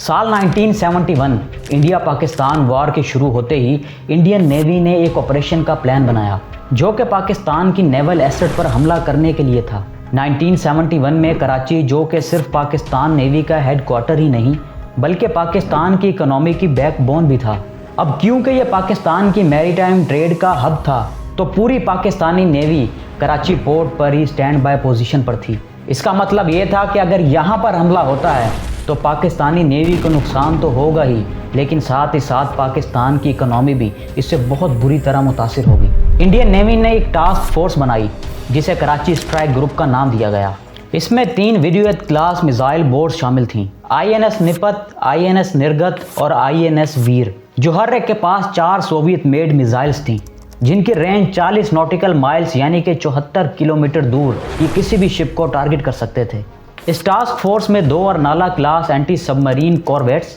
साल 1971 India Pakistan war के शुरू होते ही इंडियन नेवी ने एक ऑपरेशन का प्लान बनाया जो कि पाकिस्तान की नेवल एसेट पर हमला करने के लिए था। 1971 में कराची, जो कि सिर्फ पाकिस्तान नेवी का हेडक्वार्टर ही नहीं बल्कि पाकिस्तान की इकोनॉमी की बैकबोन भी था। अब क्योंकि यह पाकिस्तान की मैरीटाइम ट्रेड का हब था तो पूरी पाकिस्तानी नेवी कराची पोर्ट पर ही स्टैंड बाय पोजीशन पर थी। इसका मतलब ये था कि अगर यहाँ पर हमला होता है तो पाकिस्तानी नेवी को नुकसान तो होगा ही, लेकिन साथ ही साथ पाकिस्तान की इकोनॉमी भी इससे बहुत बुरी तरह मुतासिर होगी। इंडियन नेवी ने एक टास्क फोर्स बनाई जिसे कराची स्ट्राइक ग्रुप का नाम दिया गया। इसमें 3 विड्यूएट क्लास मिसाइल बोट्स शामिल थीं, INS निपत, INS निर्गत और INS वीर, जो हर एक के पास 4 सोवियत मेड मिसाइल्स थीं जिनकी रेंज 40 नॉटिकल माइल्स यानी कि 74 किलोमीटर दूर ये किसी भी शिप को टारगेट कर सकते थे। इस टास्क फोर्स में 2 Arnala class anti submarine corvettes,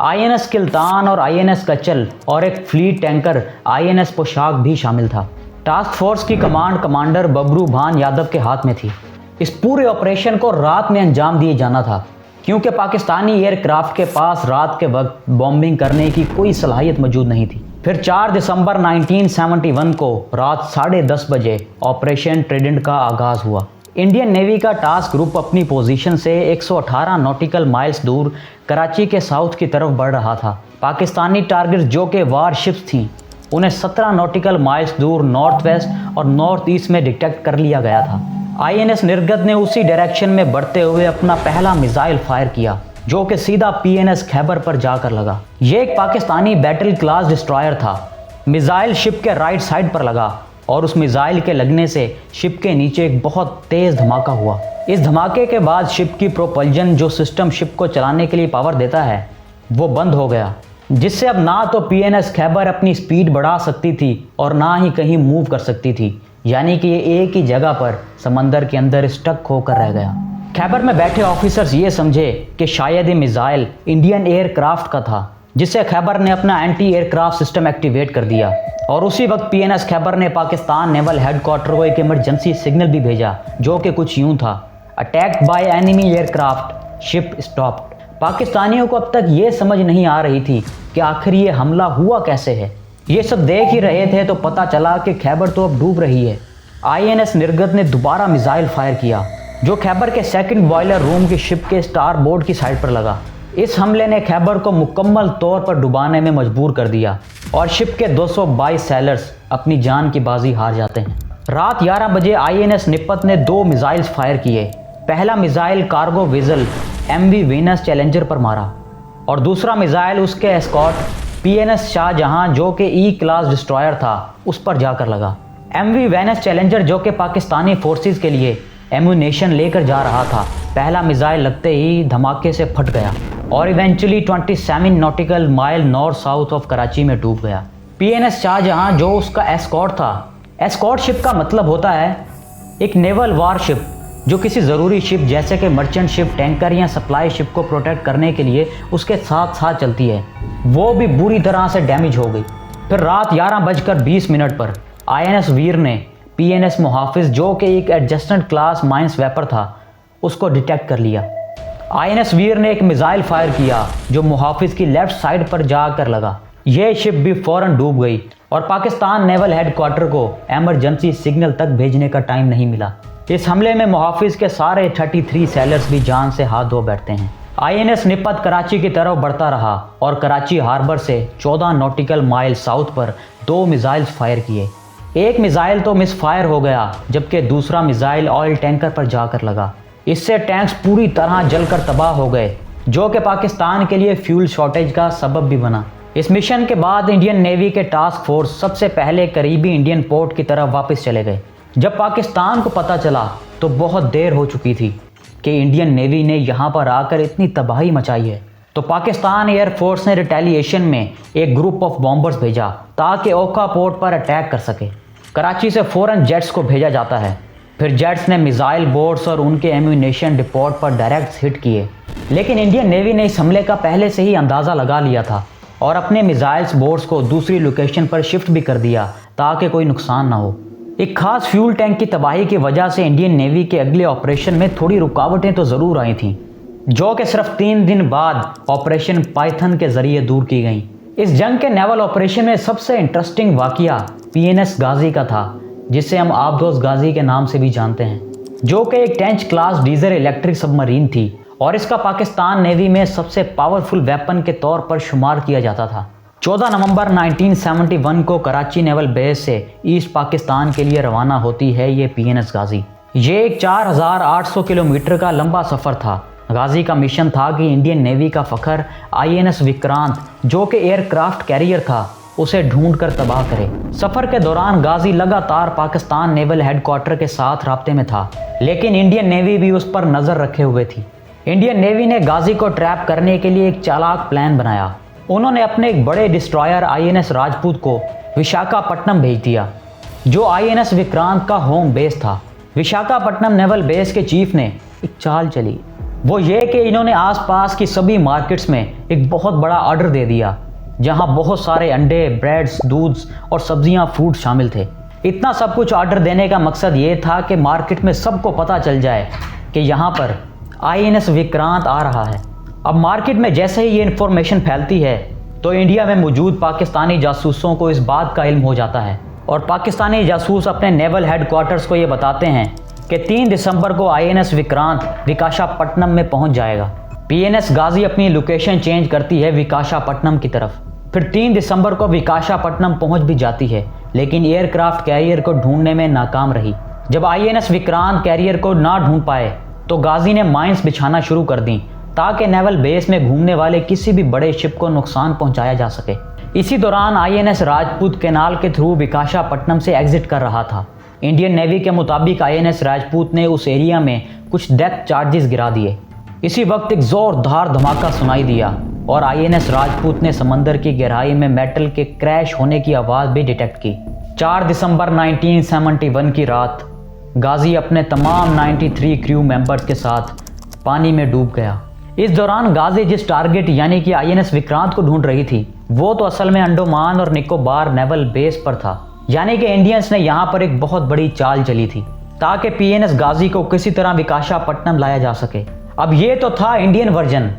INS Kiltan और INS कचल और एक फ्लीट टैंकर INS पोशाक भी शामिल था। टास्क फोर्स की कमांडर बबरू भान यादव के हाथ में थी। इस पूरे ऑपरेशन को रात में अंजाम दिए जाना था क्योंकि पाकिस्तानी एयरक्राफ्ट के पास रात के वक्त बॉम्बिंग करने की कोई सलाहियत मौजूद नहीं थी। फिर 4 दिसंबर 1971 को रात 10:30 बजे ऑपरेशन ट्राइडेंट का आगाज़ हुआ। इंडियन नेवी का टास्क ग्रुप अपनी पोजीशन से 118 नॉटिकल माइल्स दूर कराची के साउथ की तरफ बढ़ रहा था। पाकिस्तानी टारगेट जो कि वार शिप्स थीं उन्हें 17 नॉटिकल माइल्स दूर नॉर्थ वेस्ट और नॉर्थ ईस्ट में डिटेक्ट कर लिया गया था। INS निर्गत ने उसी डायरेक्शन में बढ़ते हुए अपना पहला मिसाइल फायर किया जो कि सीधा PNS खैबर पर जाकर लगा। ये एक पाकिस्तानी बैटल क्लास डिस्ट्रॉयर था। मिसाइल शिप के राइट साइड पर लगा और उस मिसाइल के लगने से शिप के नीचे एक बहुत तेज़ धमाका हुआ। इस धमाके के बाद शिप की प्रोपल्जन, जो सिस्टम शिप को चलाने के लिए पावर देता है, वो बंद हो गया, जिससे अब ना तो PNS खैबर अपनी स्पीड बढ़ा सकती थी और ना ही कहीं मूव कर सकती थी, यानी कि ये एक ही जगह पर समंदर के अंदर स्टक होकर रह गया। खैबर में बैठे ऑफिसर्स ये समझे कि शायद ये मिसाइल इंडियन एयरक्राफ्ट का था, जिससे खैबर ने अपना एंटी एयरक्राफ्ट सिस्टम एक्टिवेट कर दिया और उसी वक्त PNS खैबर ने पाकिस्तान नेवल हेडक्वार्टर को एक इमरजेंसी सिग्नल भी भेजा जो कि कुछ यूं था: attacked by enemy aircraft, ship stopped. पाकिस्तानियों को अब तक ये समझ नहीं आ रही थी कि आखिर ये हमला हुआ कैसे है। ये सब देख ही रहे थे तो पता चला कि खैबर तो अब डूब रही है। INS निर्गत ने दोबारा मिसाइल फायर किया जो खैबर के सेकंड बॉयलर रूम की शिप के स्टार बोर्ड की साइड पर लगा। इस हमले ने खैबर को मुकम्मल तौर पर डुबाने में मजबूर कर दिया और शिप के 222 सैलर्स अपनी जान की बाजी हार जाते हैं। रात 11 बजे INS निपत ने 2 मिसाइल्स फायर किए। पहला missile cargo vessel MV Venus challenger पर मारा और दूसरा मिसाइल उसके एस्कॉर्ट PNS शाहजहां, जो कि E क्लास डिस्ट्रॉयर था, उस पर जाकर लगा। MV वीनस चैलेंजर, जो कि पाकिस्तानी फोर्सेस के लिए एम्यूनेशन लेकर जा रहा था, पहला मिसाइल लगते ही धमाके से फट गया और eventually 27 nautical mile north south of Karachi में डूब गया। PNS शाहजहां, जो उसका एस्कॉर्ट था, एस्कॉर्ट शिप का मतलब होता है एक नेवल वार शिप जो किसी ज़रूरी शिप जैसे कि मर्चेंट शिप, टैंकर या सप्लाई शिप को प्रोटेक्ट करने के लिए उसके साथ साथ चलती है। वो भी बुरी तरह से डैमेज हो गई। फिर रात 11:20 पर INS वीर ने PNS मुहाफिज, जो कि एक एडजस्टेंट क्लास माइंस वेपर था, उसको डिटेक्ट कर लिया। INS वीर ने एक मिसाइल फायर किया जो मुहाफिज की लेफ्ट साइड पर जाकर लगा। यह शिप भी फौरन डूब गई और पाकिस्तान नेवल हेडक्वार्टर को एमरजेंसी सिग्नल तक भेजने का टाइम नहीं मिला। इस हमले में मुहाफिज के सारे 33 सैलर्स भी जान से हाथ धो बैठते हैं। INS निपत कराची की तरफ बढ़ता रहा और कराची हार्बर से 14 नॉटिकल माइल साउथ पर 2 मिसाइल्स फायर किए। एक मिसाइल तो मिस फायर हो गया जबकि दूसरा मिसाइल ऑयल टैंकर पर जाकर लगा। इससे टैंक्स पूरी तरह जलकर तबाह हो गए, जो कि पाकिस्तान के लिए फ्यूल शॉर्टेज का सबब भी बना। इस मिशन के बाद इंडियन नेवी के टास्क फोर्स सबसे पहले करीबी इंडियन पोर्ट की तरफ वापस चले गए। जब पाकिस्तान को पता चला तो बहुत देर हो चुकी थी कि इंडियन नेवी ने यहाँ पर आकर इतनी तबाही मचाई है, तो पाकिस्तान एयरफोर्स ने रिटेलिएशन में एक ग्रुप ऑफ बॉम्बर्स भेजा ताकि ओखा पोर्ट पर अटैक कर सके। कराची से फ़ौरन जेट्स को भेजा जाता है। फिर जेट्स ने मिसाइल बोट्स और उनके एम्यूनेशन डिपोट पर डायरेक्ट हिट किए, लेकिन इंडियन नेवी ने इस हमले का पहले से ही अंदाज़ा लगा लिया था और अपने मिसाइल्स बोट्स को दूसरी लोकेशन पर शिफ्ट भी कर दिया ताकि कोई नुकसान ना हो। एक खास फ्यूल टैंक की तबाही की वजह से इंडियन नेवी के अगले ऑपरेशन में थोड़ी रुकावटें तो ज़रूर आई थीं, जो कि सिर्फ 3 दिन बाद ऑपरेशन पाइथन के जरिए दूर की गई। इस जंग के नेवल ऑपरेशन में सबसे इंटरेस्टिंग वाकया PNS गाजी का था, जिसे हम आबदोज गाजी के नाम से भी जानते हैं, जो कि एक tench class diesel electric submarine थी और इसका पाकिस्तान नेवी में सबसे पावरफुल वेपन के तौर पर शुमार किया जाता था। 14 नवंबर 1971 को कराची नेवल बेस से ईस्ट पाकिस्तान के लिए रवाना होती है ये PNS गाजी। ये एक 4800 किलोमीटर का लंबा सफ़र था। गाजी का मिशन था कि इंडियन नेवी का फ़खर INS विक्रांत, जो कि एयरक्राफ्ट कैरियर था, उसे ढूंढ कर तबाह करे। सफ़र के दौरान गाजी लगातार पाकिस्तान नेवल हेडक्वार्टर के साथ राब्ते में था, लेकिन इंडियन नेवी भी उस पर नज़र रखे हुए थी। इंडियन नेवी ने गाजी को ट्रैप करने के लिए एक चालाक प्लान बनाया। उन्होंने अपने एक बड़े डिस्ट्रॉयर INS राजपूत को विशाखापट्टनम भेज दिया, जो INS विक्रांत का होम बेस था। विशाखापट्टनम नेवल बेस के चीफ ने एक चाल चली, वो ये कि इन्होंने आसपास की सभी मार्केट्स में एक बहुत बड़ा ऑर्डर दे दिया, जहां बहुत सारे अंडे, ब्रेड्स, दूध्स और सब्जियां, फ्रूट शामिल थे। इतना सब कुछ ऑर्डर देने का मकसद ये था कि मार्केट में सबको पता चल जाए कि यहाँ पर INS विक्रांत आ रहा है। अब मार्केट में जैसे ही ये इन्फॉर्मेशन फैलती है तो इंडिया में मौजूद पाकिस्तानी जासूसों को इस बात का इल्म हो जाता है और पाकिस्तानी जासूस अपने नेवल हेडक्वार्टर्स को ये बताते हैं कि 3 दिसंबर को INS विक्रांत विशाखापट्टनम में पहुंच जाएगा। PNS गाजी अपनी लोकेशन चेंज करती है विशाखापट्टनम की तरफ। फिर 3 दिसंबर को विशाखापट्टनम पहुंच भी जाती है, लेकिन एयरक्राफ्ट कैरियर को ढूंढने में नाकाम रही। जब INS विक्रांत कैरियर को ना ढूंढ पाए तो गाजी ने माइंस बिछाना शुरू कर दी ताकि नेवल बेस में घूमने वाले किसी भी बड़े शिप को नुकसान पहुंचाया जा सके। इसी दौरान INS राजपूत कैनाल के थ्रू विशाखापट्टनम से एग्जिट कर रहा था। इंडियन नेवी के मुताबिक INS राजपूत ने उस एरिया में कुछ डेप्थ चार्जेस गिरा दिए। इसी वक्त एक जोरदार धमाका सुनाई दिया और INS राजपूत ने समंदर की गहराई में मेटल के क्रैश होने की आवाज़ भी डिटेक्ट की। 4 दिसंबर 1971 की रात गाजी अपने तमाम 93 क्रू मेंबर्स के साथ पानी में डूब गया। इस दौरान गाजी जिस टारगेट यानी कि INS विक्रांत को ढूंढ रही थी, वो तो असल में अंडोमान और निकोबार नेवल बेस पर था। यानी कि इंडियंस ने यहाँ पर एक बहुत बड़ी चाल चली थी ताकि PNS गाजी को किसी तरह विशाखापट्टनम लाया जा सके। अब ये तो था इंडियन वर्जन।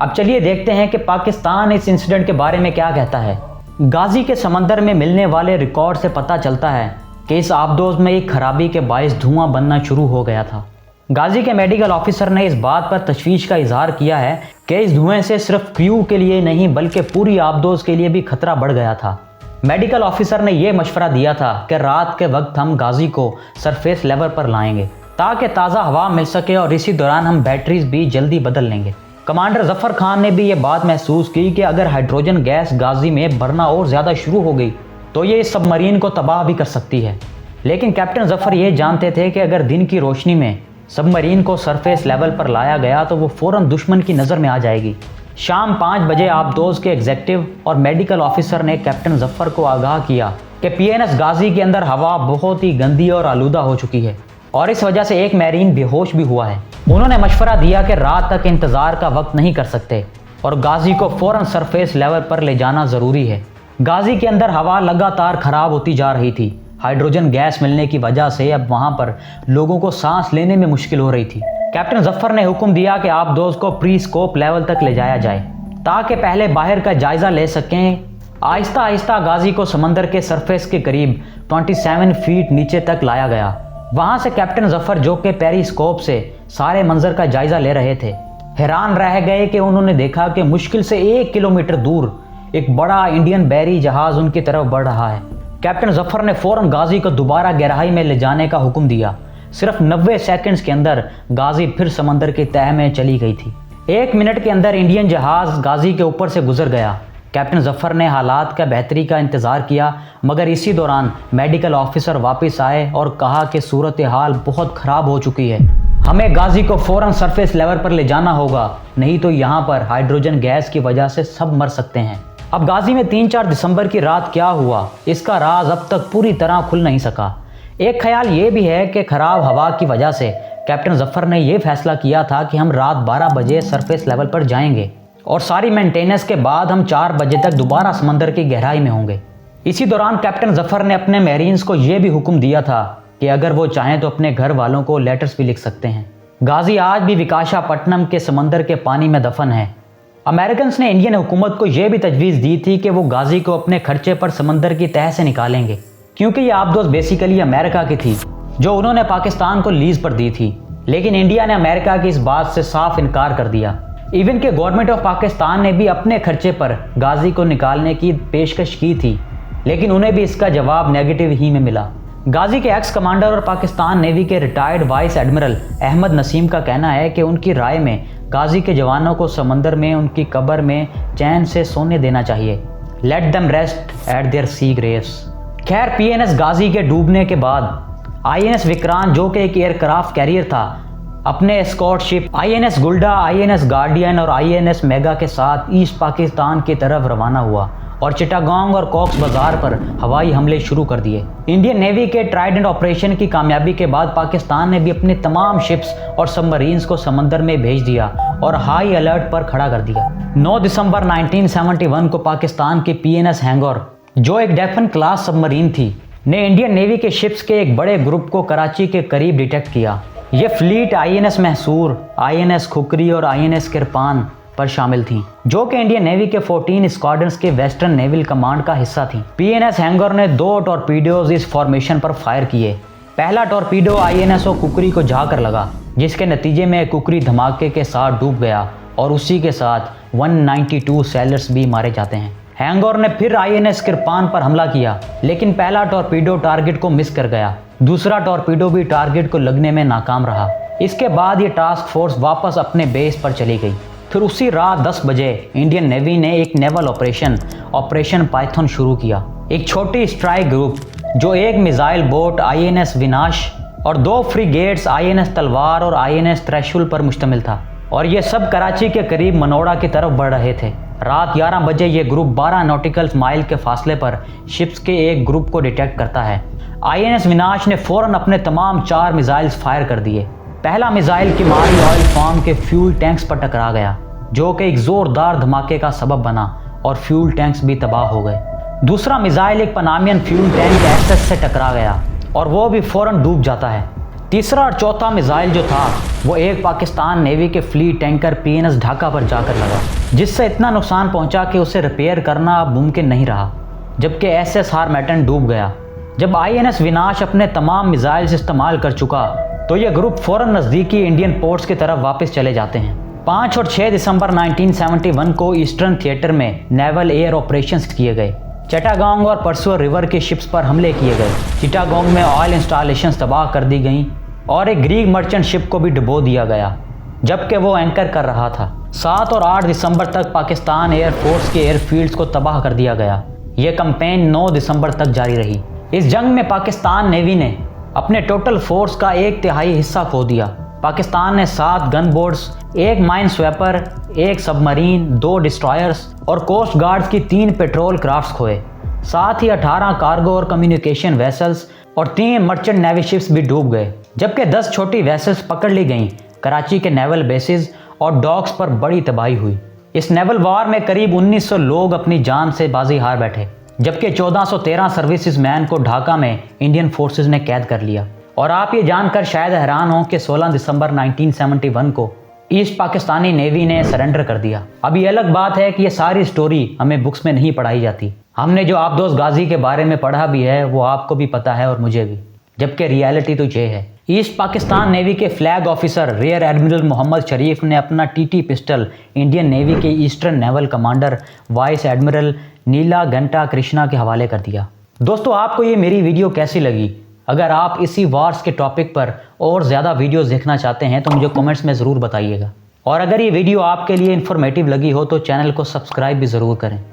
अब चलिए देखते हैं कि पाकिस्तान इस इंसिडेंट के बारे में क्या कहता है। गाजी के समंदर में मिलने वाले रिकॉर्ड से पता चलता है कि इस आबदोज में एक खराबी के बायस धुआं बनना शुरू हो गया था। गाजी के मेडिकल ऑफिसर ने इस बात पर तशवीश का इजहार किया है कि इस धुएं से सिर्फ क्रू के लिए नहीं बल्कि पूरी आबदोज के लिए भी खतरा बढ़ गया था। मेडिकल ऑफिसर ने यह मशवरा दिया था कि रात के वक्त हम गाजी को सरफेस लेवल पर लाएंगे ताकि ताज़ा हवा मिल सके और इसी दौरान हम बैटरीज भी जल्दी बदल लेंगे। कमांडर जफर खान ने भी ये बात महसूस की कि अगर हाइड्रोजन गैस गाजी में भरना और ज़्यादा शुरू हो गई तो ये इस सबमरीन को तबाह भी कर सकती है। लेकिन कैप्टन जफर ये जानते थे कि अगर दिन की रोशनी में सबमरीन को सरफेस लेवल पर लाया गया तो वो फ़ौरन दुश्मन की नज़र में आ जाएगी। शाम 5 बजे आबदोज के एग्जेक्टिव और मेडिकल ऑफिसर ने कैप्टन जफर को आगाह किया कि PNS गाजी के अंदर हवा बहुत ही गंदी और आलूदा हो चुकी है और इस वजह से एक मैरीन बेहोश भी हुआ है। उन्होंने मशवरा दिया कि रात तक इंतज़ार का वक्त नहीं कर सकते और गाजी को फ़ौरन सरफेस लेवल पर ले जाना ज़रूरी है। गाजी के अंदर हवा लगातार ख़राब होती जा रही थी। हाइड्रोजन गैस मिलने की वजह से अब वहाँ पर लोगों को सांस लेने में मुश्किल हो रही थी। कैप्टन जफर ने हुक्म दिया कि आबदोज को प्री स्कोप लेवल तक ले जाया जाए ताकि पहले बाहर का जायज़ा ले सकें। आहिस्ता आहिस्ता गाजी को समंदर के सरफेस के करीब 27 फीट नीचे तक लाया गया। वहाँ से कैप्टन जफर, जो कि पेरिस्कोप से सारे मंजर का जायज़ा ले रहे थे, हैरान रह गए कि उन्होंने देखा कि मुश्किल से 1 किलोमीटर दूर एक बड़ा इंडियन बैरी जहाज़ उनकी तरफ बढ़ रहा है। कैप्टन जफर ने फ़ौरन गाजी को दोबारा गहराई में ले जाने का हुक्म दिया। सिर्फ 90 सेकंड्स के अंदर गाजी फिर समंदर की तह में चली गई थी। 1 मिनट के अंदर इंडियन जहाज़ गाजी के ऊपर से गुजर गया। कैप्टन जफर ने हालात का बेहतरी का इंतज़ार किया, मगर इसी दौरान मेडिकल ऑफिसर वापस आए और कहा कि सूरत हाल बहुत ख़राब हो चुकी है, हमें गाजी को फ़ौरन सरफेस लेवल पर ले जाना होगा, नहीं तो यहाँ पर हाइड्रोजन गैस की वजह से सब मर सकते हैं। अब गाजी में 3-4 दिसंबर की रात क्या हुआ, इसका राज अब तक पूरी तरह खुल नहीं सका। एक ख्याल ये भी है कि ख़राब हवा की वजह से कैप्टन जफर ने यह फैसला किया था कि हम रात 12 बजे सरफेस लेवल पर जाएंगे और सारी मेंटेनेंस के बाद हम 4 बजे तक दोबारा समंदर की गहराई में होंगे। इसी दौरान कैप्टन जफर ने अपने मैरीन्स को यह भी हुक्म दिया था कि अगर वो चाहें तो अपने घर वालों को लेटर्स भी लिख सकते हैं। गाजी आज भी विशाखापट्टनम के समंदर के पानी में दफन है। अमेरिकन्स ने इंडियन हुकूमत को यह भी तजवीज़ दी थी कि वो गाजी को अपने खर्चे पर समंदर की तह से निकालेंगे, क्योंकि ये आबदोज़ बेसिकली अमेरिका की थी जो उन्होंने पाकिस्तान को लीज पर दी थी। लेकिन इंडिया ने अमेरिका की इस बात से साफ इनकार कर दिया। इवन के गवर्नमेंट ऑफ पाकिस्तान ने भी अपने खर्चे पर गाजी को निकालने की पेशकश की थी, लेकिन उन्हें भी इसका जवाब नेगेटिव ही में मिला। गाजी के एक्स कमांडर और पाकिस्तान नेवी के retired vice admiral Ahmed Naseem का कहना है कि उनकी राय में गाजी के जवानों को समंदर में उनकी कब्र में चैन से सोने देना चाहिए। Let them rest at their sea graves. खैर, पीएनएस गाजी के डूबने के बाद आईएनएस विक्रांत, जो कि एक एयरक्राफ्ट कैरियर था, अपने escort ship INS Guldar, INS Guardian और आईएनएस मेगा के साथ ईस्ट पाकिस्तान की तरफ रवाना हुआ और चिटागोंग और कॉक्स बाजार पर हवाई हमले शुरू कर दिए। इंडियन नेवी के ट्राइडेंट ऑपरेशन की कामयाबी के बाद पाकिस्तान ने भी अपनी तमाम शिप्स और सबमरीन्स को समंदर में भेज दिया और हाई अलर्ट पर खड़ा कर दिया। 9 दिसंबर 1971 को पाकिस्तान की पीएनएस हैंगोर, जो एक डेफन क्लास सबमरीन थी, ने इंडियन नेवी के शिप्स के एक बड़े ग्रुप को कराची के करीब डिटेक्ट किया। ये फ्लीट आईएनएस महसूर, आईएनएस खुकरी और आईएनएस किरपान पर शामिल थी, जो कि इंडियन नेवी के 14 स्क्वाड्रंस के वेस्टर्न नेवल कमांड का हिस्सा थी। पीएनएस हैंगोर ने 2 टॉर्पीडोज इस फॉर्मेशन पर फायर किए। पहला टॉर्पीडो आईएनएस और कुकरी को जाकर लगा, जिसके नतीजे में कुकरी धमाके के साथ डूब गया और उसी के साथ 192 सेलर्स भी मारे जाते हैं। हैंगोर ने फिर आईएनएस किरपान पर हमला किया, लेकिन पहला टॉर्पीडो टारगेट को मिस कर गया। दूसरा टॉर्पीडो भी टारगेट को लगने में नाकाम रहा। इसके बाद ये टास्क फोर्स वापस अपने बेस पर चली गई। फिर उसी रात 10 बजे इंडियन नेवी ने एक नेवल ऑपरेशन पाइथन शुरू किया। एक छोटी स्ट्राइक ग्रुप जो एक मिसाइल बोट आईएनएस विनाश और 2 फ्रिगेट्स आईएनएस तलवार और आईएनएस थ्रेशोल्ड पर मुश्तमिल था, और ये सब कराची के करीब मनोड़ा की तरफ बढ़ रहे थे। रात 11 बजे ये ग्रुप 12 नॉटिकल माइल के फासले पर शिप्स के एक ग्रुप को डिटेक्ट करता है। आईएनएस विनाश ने फौरन अपने तमाम 4 मिसाइल्स फायर कर दिए। पहला मिसाइल किमारी ऑयल फार्म के फ्यूल टैंक्स पर टकरा गया, जो कि एक जोरदार धमाके का सबब बना और फ्यूल टैंक्स भी तबाह हो गए। दूसरा मिसाइल एक पनामियन फ्यूल टैंक एसएस से टकरा गया और वो भी फौरन डूब जाता है। तीसरा और चौथा मिसाइल जो था वो एक पाकिस्तान नेवी के फ्लीट टैंकर पीएनएस ढाका पर जाकर लगा, जिससे इतना नुकसान पहुंचा कि उसे रिपेयर करना अब मुमकिन नहीं रहा, जबकि एसएस हारमैटन डूब गया। जब आईएनएस विनाश अपने तमाम मिसाइल्स इस्तेमाल कर चुका तो यह ग्रुप फौरन नज़दीकी इंडियन पोर्ट्स की तरफ वापस चले जाते हैं। 5 और 6 दिसंबर 1971 को ईस्टर्न थिएटर में नेवल एयर ऑपरेशंस किए गए। चिटागोंग और परसुआ रिवर के शिप्स पर हमले किए गए। चिटागोंग में ऑयल इंस्टॉलेशंस तबाह कर दी गईं और एक ग्रीक मर्चेंट शिप को भी डुबो दिया गया, जबकि वो एंकर कर रहा था। 7 और 8 दिसंबर तक पाकिस्तान एयरफोर्स के एयरफील्ड्स को तबाह कर दिया गया। यह कैंपेन 9 दिसंबर तक जारी रही। इस जंग में पाकिस्तान नेवी ने अपने टोटल फोर्स का 1/3 हिस्सा खो दिया। पाकिस्तान ने 7 gun boats, 1 mine swapper, 1 submarine, 2 destroyers और कोस्ट गार्ड्स की 3 पेट्रोल क्राफ्ट्स खोए। साथ ही 18 कार्गो और कम्युनिकेशन वेसल्स और 3 मर्चेंट नेवी शिप्स भी डूब गए, जबकि 10 छोटी वेसल्स पकड़ ली गईं। कराची के नेवल बेसिस और डॉक्स पर बड़ी तबाही हुई। इस नेवल वार में करीब 1900 लोग अपनी जान से बाजी हार बैठे, जबकि 1413 सर्विसेज मैन को ढाका में इंडियन फोर्सेज ने कैद कर लिया। और आप ये जानकर शायद हैरान हो कि 16 दिसंबर 1971 को ईस्ट पाकिस्तानी नेवी ने सरेंडर कर दिया। अब ये अलग बात है कि ये सारी स्टोरी हमें बुक्स में नहीं पढ़ाई जाती। हमने जो आबदोज़ गाजी के बारे में पढ़ा भी है वो आपको भी पता है और मुझे भी, जबकि रियलिटी तो ये है। ईस्ट पाकिस्तान नेवी के flag officer rear admiral Mohammad Sharif ने अपना टीटी पिस्टल इंडियन नेवी के Eastern naval commander vice admiral Nilakanta Krishna के हवाले कर दिया। दोस्तों, आपको ये मेरी वीडियो कैसी लगी? अगर आप इसी वार्स के टॉपिक पर और ज़्यादा वीडियोस देखना चाहते हैं तो मुझे कमेंट्स में ज़रूर बताइएगा। और अगर ये वीडियो आपके लिए इन्फॉर्मेटिव लगी हो तो चैनल को सब्सक्राइब भी ज़रूर करें।